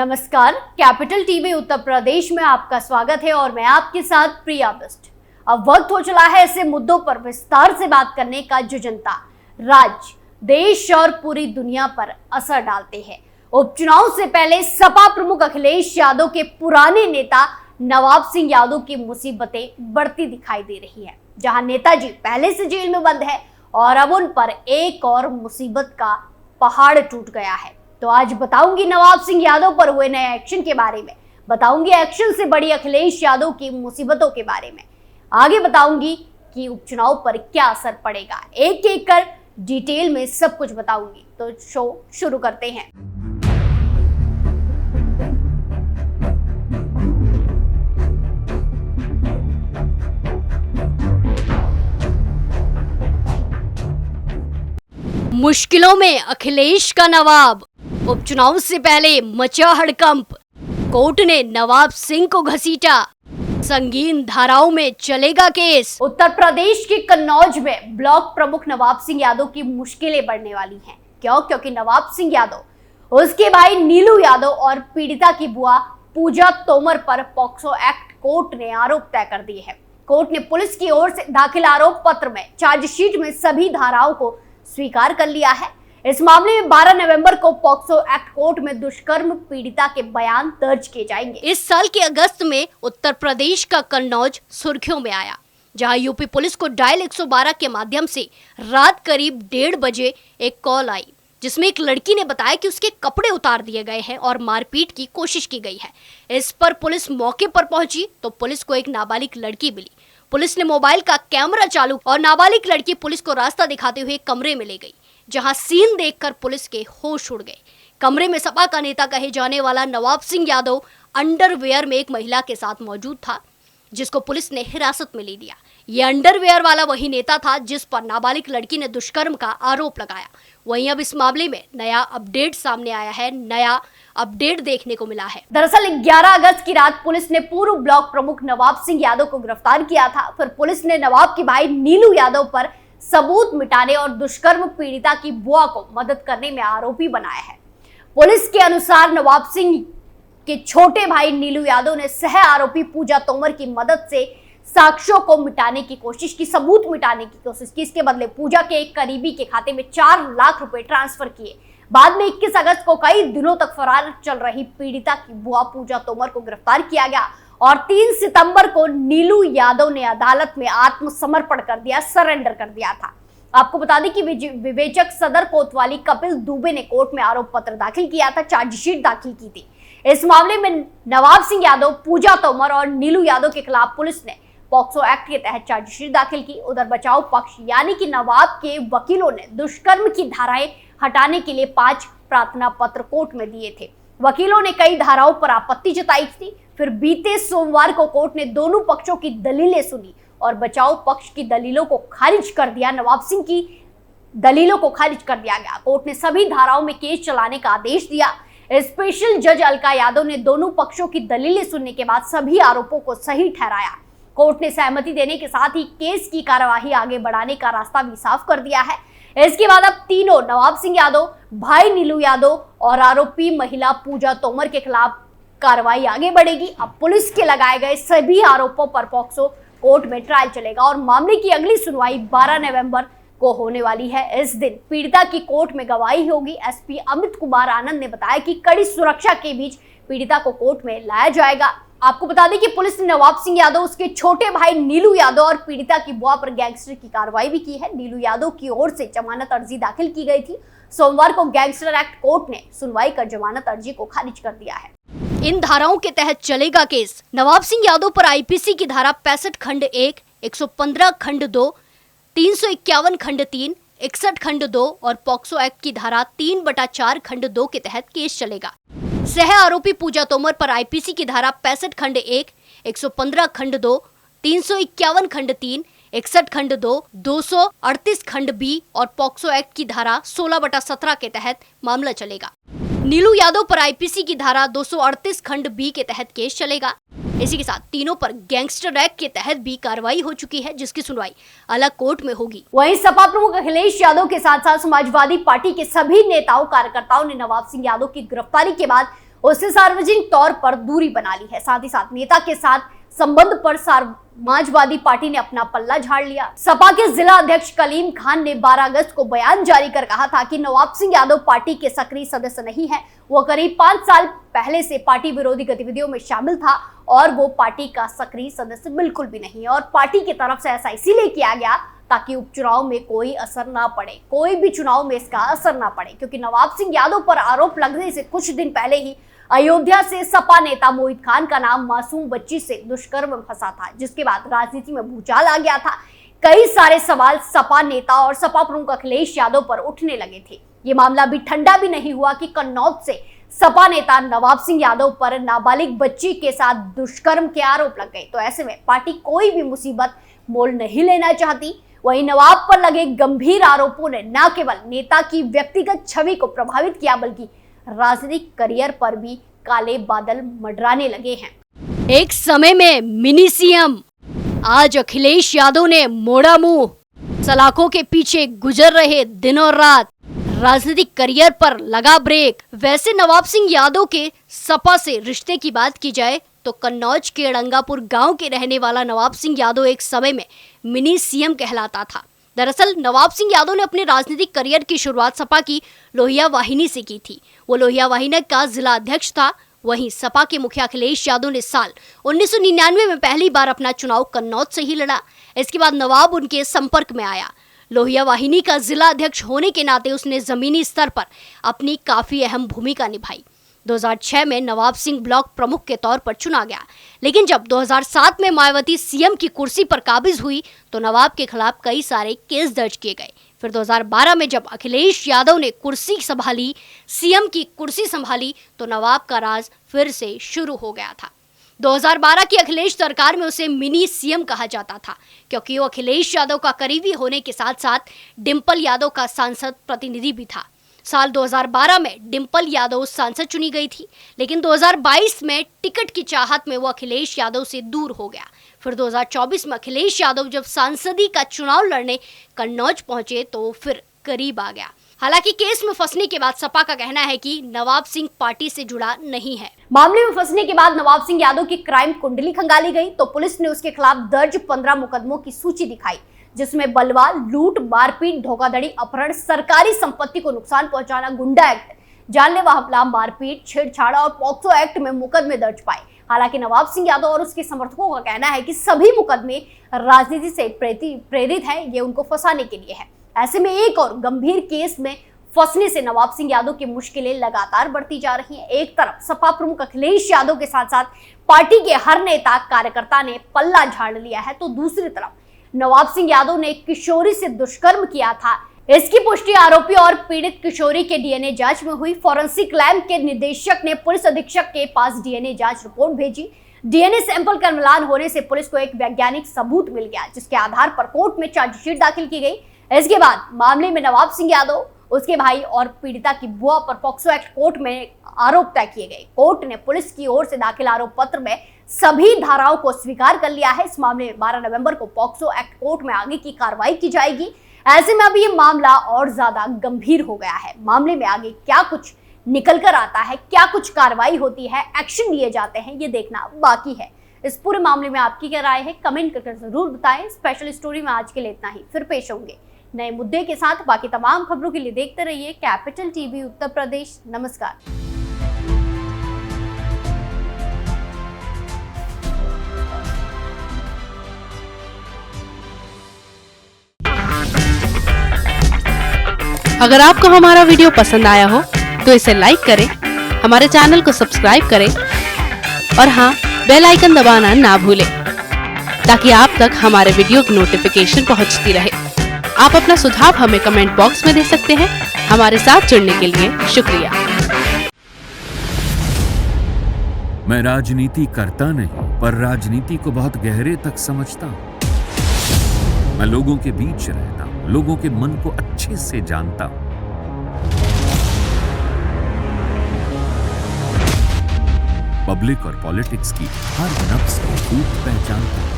नमस्कार, capital TV Uttar Pradesh में आपका स्वागत है और मैं आपके साथ प्रिया बिस्ट। अब वक्त हो चला है ऐसे मुद्दों पर विस्तार से बात करने का जो जनता, राज्य, देश और पूरी दुनिया पर असर डालते हैं। उपचुनाव से पहले सपा प्रमुख अखिलेश यादव के पुराने नेता नवाब सिंह यादव की मुसीबतें बढ़ती दिखाई दे रही है। जहां नेताजी पहले से जेल में बंद है और अब उन पर एक और मुसीबत का पहाड़ टूट गया है। तो आज बताऊंगी नवाब सिंह यादव पर हुए नए एक्शन के बारे में, बताऊंगी एक्शन से बड़ी अखिलेश यादव की मुसीबतों के बारे में, आगे बताऊंगी कि उपचुनाव पर क्या असर पड़ेगा। एक एक कर डिटेल में सब कुछ बताऊंगी। तो शो शुरू करते हैं। मुश्किलों में अखिलेश का नवाब, उपचुनाव से पहले मचा हड़कंप, कोर्ट ने नवाब सिंह को घसीटा, संगीन धाराओं में चलेगा केस। उत्तर प्रदेश के कन्नौज में ब्लॉक प्रमुख नवाब सिंह यादव की मुश्किलें बढ़ने वाली हैं। क्यों? क्योंकि नवाब सिंह यादव, उसके भाई नीलू यादव और पीड़िता की बुआ पूजा तोमर पर पॉक्सो एक्ट कोर्ट ने आरोप तय कर दिए हैं। कोर्ट ने पुलिस की ओर से दाखिल आरोप पत्र में चार्जशीट में सभी धाराओं को स्वीकार कर लिया है। इस मामले में 12 नवंबर को पॉक्सो एक्ट कोर्ट में दुष्कर्म पीड़िता के बयान दर्ज किए जाएंगे। इस साल के अगस्त में उत्तर प्रदेश का कन्नौज सुर्खियों में आया, जहां यूपी पुलिस को डायल 112 के माध्यम से रात करीब 1:30 बजे एक कॉल आई, जिसमें एक लड़की ने बताया कि उसके कपड़े उतार दिए गए हैं और मारपीट की कोशिश की गई है। इस पर पुलिस मौके पर पहुंची तो पुलिस को एक नाबालिग लड़की मिली। पुलिस ने मोबाइल का कैमरा चालू और नाबालिग लड़की पुलिस को रास्ता दिखाते हुए कमरे में ले गई, जहां सीन देखकर पुलिस के होश उड़ गए। कमरे में सपा का नेता कहे जाने वाला नवाब सिंह यादव अंडरवेयर में एक महिला के साथ मौजूद था, जिसको पुलिस ने हिरासत में ले लिया। ये अंडरवेयर वाला वही नेता था जिस पर नाबालिग लड़की ने दुष्कर्म का आरोप लगाया। वहीं अब इस मामले में नया अपडेट सामने आया है, नया अपडेट देखने को मिला है। दरअसल 11 अगस्त की रात पुलिस ने पूर्व ब्लॉक प्रमुख नवाब सिंह यादव को गिरफ्तार किया था। फिर पुलिस ने नवाब के भाई नीलू यादव पर सबूत मिटाने और दुष्कर्म पीड़िता की बुआ को मदद करने में आरोपी बनाया है। पुलिस के अनुसार नवाब सिंह के छोटे भाई नीलू यादव ने सह आरोपी पूजा तोमर की मदद से साक्ष्यों को मिटाने की कोशिश की, सबूत मिटाने की कोशिश की। इसके बदले पूजा के एक करीबी के खाते में 4 लाख रुपए ट्रांसफर किए। बाद में 21 अगस्त को कई दिनों तक फरार चल रही पीड़िता की बुआ पूजा तोमर को गिरफ्तार किया गया और 3 सितंबर को नीलू यादव ने अदालत में आत्मसमर्पण कर दिया, सरेंडर कर दिया था। आपको बता दें कि विवेचक सदर कोतवाली कपिल दुबे ने कोर्ट में आरोप पत्र दाखिल किया था, चार्जशीट दाखिल की थी। इस मामले में नवाब सिंह यादव, पूजा तोमर और नीलू यादव के खिलाफ पुलिस ने पॉक्सो एक्ट के तहत चार्जशीट दाखिल की। उधर बचाव पक्ष यानी कि नवाब के वकीलों ने दुष्कर्म की धाराएं हटाने के लिए 5 प्रार्थना पत्र कोर्ट में दिए थे। वकीलों ने कई धाराओं पर आपत्ति जताई थी। फिर बीते सोमवार को कोर्ट ने दोनों पक्षों की दलीलें सुनी और बचाव पक्ष की दलीलों को खारिज कर दिया। नवाब सिंह की दलीलों को खारिज कर दिया गया। कोर्ट ने सभी धाराओं में केस चलाने का आदेश दिया। स्पेशल जज अलका यादव ने दोनों पक्षों की दलीलें सुनने के बाद सभी आरोपों को सही ठहराया। कोर्ट ने सहमति देने के साथ ही केस की कार्यवाही आगे बढ़ाने का रास्ता भी साफ कर दिया है। इसके बाद अब तीनों नवाब सिंह यादव, भाई नीलू यादव और आरोपी महिला पूजा तोमर के खिलाफ कार्रवाई आगे बढ़ेगी। अब पुलिस के लगाए गए सभी आरोपों पर पॉक्सो कोर्ट में ट्रायल चलेगा और मामले की अगली सुनवाई 12 नवंबर को होने वाली है। इस दिन पीड़िता की कोर्ट में गवाही होगी। एसपी अमित कुमार आनंद ने बताया कि कड़ी सुरक्षा के बीच पीड़िता को कोर्ट में लाया जाएगा। आपको बता दें कि पुलिस ने नवाब सिंह यादव, उसके छोटे भाई नीलू यादव और पीड़िता की बुआ पर गैंगस्टर की कार्रवाई भी की है। नीलू यादव की ओर से जमानत अर्जी दाखिल की गई थी। सोमवार को गैंगस्टर एक्ट कोर्ट ने सुनवाई कर जमानत अर्जी को खारिज कर दिया है। इन धाराओं के तहत चलेगा केस। नवाब सिंह यादव पर आईपीसी की धारा 65 खंड 1, 115 खंड 2, 351 खंड 3, 61 खंड 2 और पॉक्सो एक्ट की धारा 3/4 खंड 2 के तहत केस चलेगा। सह आरोपी पूजा तोमर पर आईपीसी की धारा 65 खंड 1, 115 खंड 2, 351 खंड 3, 61 खंड 2, 238 खंड बी और पॉक्सो एक्ट की धारा 16/17 के तहत मामला चलेगा। नीलू यादव पर आईपीसी की धारा 238 खंड बी के तहत केस चलेगा। इसी के साथ तीनों पर गैंगस्टर एक्ट के तहत भी कार्रवाई हो चुकी है, जिसकी सुनवाई अलग कोर्ट में होगी। वहीं सपा प्रमुख अखिलेश यादव के साथ साथ समाजवादी पार्टी के सभी नेताओं कार्यकर्ताओं ने नवाब सिंह यादव की गिरफ्तारी के बाद उससे सार्वजनिक तौर पर दूरी बना ली है। साथ ही साथ नेता के साथ संबंध पर समाजवादी पार्टी ने अपना पल्ला झाड़ लिया। सपा के जिला अध्यक्ष कलीम खान ने 12 अगस्त को बयान जारी कर कहा था कि नवाब सिंह यादव पार्टी के सक्रिय सदस्य नहीं है। वो करीब 5 साल पहले से पार्टी विरोधी गतिविधियों में शामिल था और वो पार्टी का सक्रिय सदस्य बिल्कुल भी नहीं है और पार्टी की तरफ से ऐसा इसीलिए किया गया ताकि उपचुनाव में कोई असर ना पड़े, कोई भी चुनाव में इसका असर ना पड़े, क्योंकि नवाब सिंह यादव पर आरोप लगने से कुछ दिन पहले ही अयोध्या से सपा नेता मोहित खान का नाम मासूम बच्ची से दुष्कर्म में फंसा था, जिसके बाद राजनीति में भूचाल आ गया था। कई सारे सवाल सपा नेता और सपा प्रमुख अखिलेश यादव पर उठने लगे थे। ये मामला भी ठंडा भी नहीं हुआ कि कन्नौज से सपा नेता नवाब सिंह यादव पर नाबालिग बच्ची के साथ दुष्कर्म के आरोप लग गए। तो ऐसे में पार्टी कोई भी मुसीबत मोल नहीं लेना चाहती। वहीं नवाब पर लगे गंभीर आरोपों ने न केवल नेता की व्यक्तिगत छवि को प्रभावित किया बल्कि राजनीतिक करियर पर भी काले बादल मंडराने लगे हैं। एक समय में मिनी सीएम, आज अखिलेश यादव ने मोड़ा मुंह। सलाखों के पीछे गुजर रहे दिन और रात, राजनीतिक करियर पर लगा ब्रेक। वैसे नवाब सिंह यादव के सपा से रिश्ते की बात की जाए तो कन्नौज के अड़ंगापुर गांव के रहने वाला नवाब सिंह यादव एक समय में मिनी सीएम कहलाता था। दरअसल नवाब सिंह यादव ने अपने राजनीतिक करियर की शुरुआत सपा की लोहिया वाहिनी से की थी। वो लोहिया वाहिनी का जिला अध्यक्ष था। वहीं सपा के मुखिया अखिलेश यादव ने साल 1999 में पहली बार अपना चुनाव कन्नौज से ही लड़ा। इसके बाद नवाब उनके संपर्क में आया। लोहिया वाहिनी का जिला अध्यक्ष होने के नाते उसने जमीनी स्तर पर अपनी काफी अहम भूमिका निभाई। 2006 में नवाब सिंह ब्लॉक प्रमुख के तौर पर चुना गया, लेकिन जब 2007 में मायावती सीएम की कुर्सी पर काबिज हुई तो नवाब के खिलाफ कई सारे केस दर्ज किए गए। फिर 2012 में जब अखिलेश यादव ने कुर्सी संभाली, सीएम की कुर्सी संभाली, तो नवाब का राज फिर से शुरू हो गया था। 2012 की अखिलेश सरकार में उसे मिनी सीएम कहा जाता था, क्योंकि वो अखिलेश यादव का करीबी होने के साथ साथ डिंपल यादव का सांसद प्रतिनिधि भी था। साल 2012 में डिंपल यादव सांसद चुनी गई थी, लेकिन 2022 में टिकट की चाहत में वो अखिलेश यादव से दूर हो गया। फिर 2024 में अखिलेश यादव जब सांसदी का चुनाव लड़ने कन्नौज पहुंचे तो फिर करीब आ गया। हालांकि केस में फंसने के बाद सपा का कहना है कि नवाब सिंह पार्टी से जुड़ा नहीं है। मामले में फंसने के बाद नवाब सिंह यादव की क्राइम कुंडली खंगाली गई तो पुलिस ने उसके खिलाफ दर्ज 15 मुकदमों की सूची दिखाई, जिसमें बलवा, लूट, मारपीट, धोखाधड़ी, अपहरण, सरकारी संपत्ति को नुकसान पहुंचाना, गुंडा एक्ट, जानलेवा हमला, मारपीट, छेड़छाड़ और पॉक्सो एक्ट में मुकदमे दर्ज पाए। हालांकि नवाब सिंह यादव और उसके समर्थकों का कहना है कि सभी मुकदमे राजनीति से प्रेरित हैं, ये उनको फंसाने के लिए है। ऐसे में एक और गंभीर केस में फंसने से नवाब सिंह यादव की मुश्किलें लगातार बढ़ती जा रही हैं। एक तरफ सपा प्रमुख अखिलेश यादव के साथ साथ पार्टी के हर नेता कार्यकर्ता ने पल्ला झाड़ लिया है, तो दूसरी तरफ नवाब सिंह यादव ने किशोरी से दुष्कर्म किया था। इसकी पुष्टि आरोपी और पीड़ित किशोरी के डीएनए जांच में हुई। फॉरेंसिक लैब के निदेशक ने पुलिस अधीक्षक के पास डीएनए जांच रिपोर्ट भेजी। डीएनए सैंपल का मिलान होने से पुलिस को एक वैज्ञानिक सबूत मिल गया, जिसके आधार पर कोर्ट में चार्जशीट दाखिल की गई। इसके बाद मामले में नवाब सिंह यादव, उसके भाई और पीड़िता की बुआ पर पॉक्सो एक्ट कोर्ट में आरोप तय किए गए। कोर्ट ने पुलिस की ओर से दाखिल आरोप पत्र में सभी धाराओं को स्वीकार कर लिया है। इस मामले में 12 नवंबर को पॉक्सो एक्ट कोर्ट में आगे की कार्रवाई की जाएगी। ऐसे में अब ये मामला और ज्यादा गंभीर हो गया है। मामले में आगे क्या कुछ निकल कर आता है, क्या कुछ कार्रवाई होती है, एक्शन लिए जाते हैं, ये देखना बाकी है। इस पूरे मामले में आपकी क्या राय है, कमेंट करके जरूर बताएं। स्पेशल स्टोरी में आज के लिए इतना ही, फिर पेश होंगे नए मुद्दे के साथ। बाकी तमाम खबरों के लिए देखते रहिए कैपिटल टीवी उत्तर प्रदेश। नमस्कार। अगर आपको हमारा वीडियो पसंद आया हो तो इसे लाइक करें, हमारे चैनल को सब्सक्राइब करें और हाँ, बेल आइकन दबाना ना भूलें ताकि आप तक हमारे वीडियो की नोटिफिकेशन पहुंचती रहे। आप अपना सुझाव हमें कमेंट बॉक्स में दे सकते हैं। हमारे साथ जुड़ने के लिए शुक्रिया। मैं राजनीति करता नहीं, पर राजनीति को बहुत गहरे तक समझता हूं। मैं लोगों के बीच रहता हूं, लोगों के मन को अच्छे से जानता हूं। पब्लिक और पॉलिटिक्स की हर नब्ज को खूब पहचानता हूं।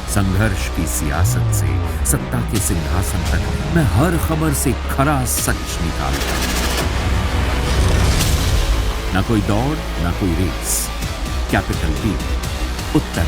संघर्ष की सियासत से सत्ता के सिंहासन तक मैं हर खबर से खरा सच निकालता हूं। ना कोई दौड़, ना कोई रेस। कैपिटल बी, उत्तर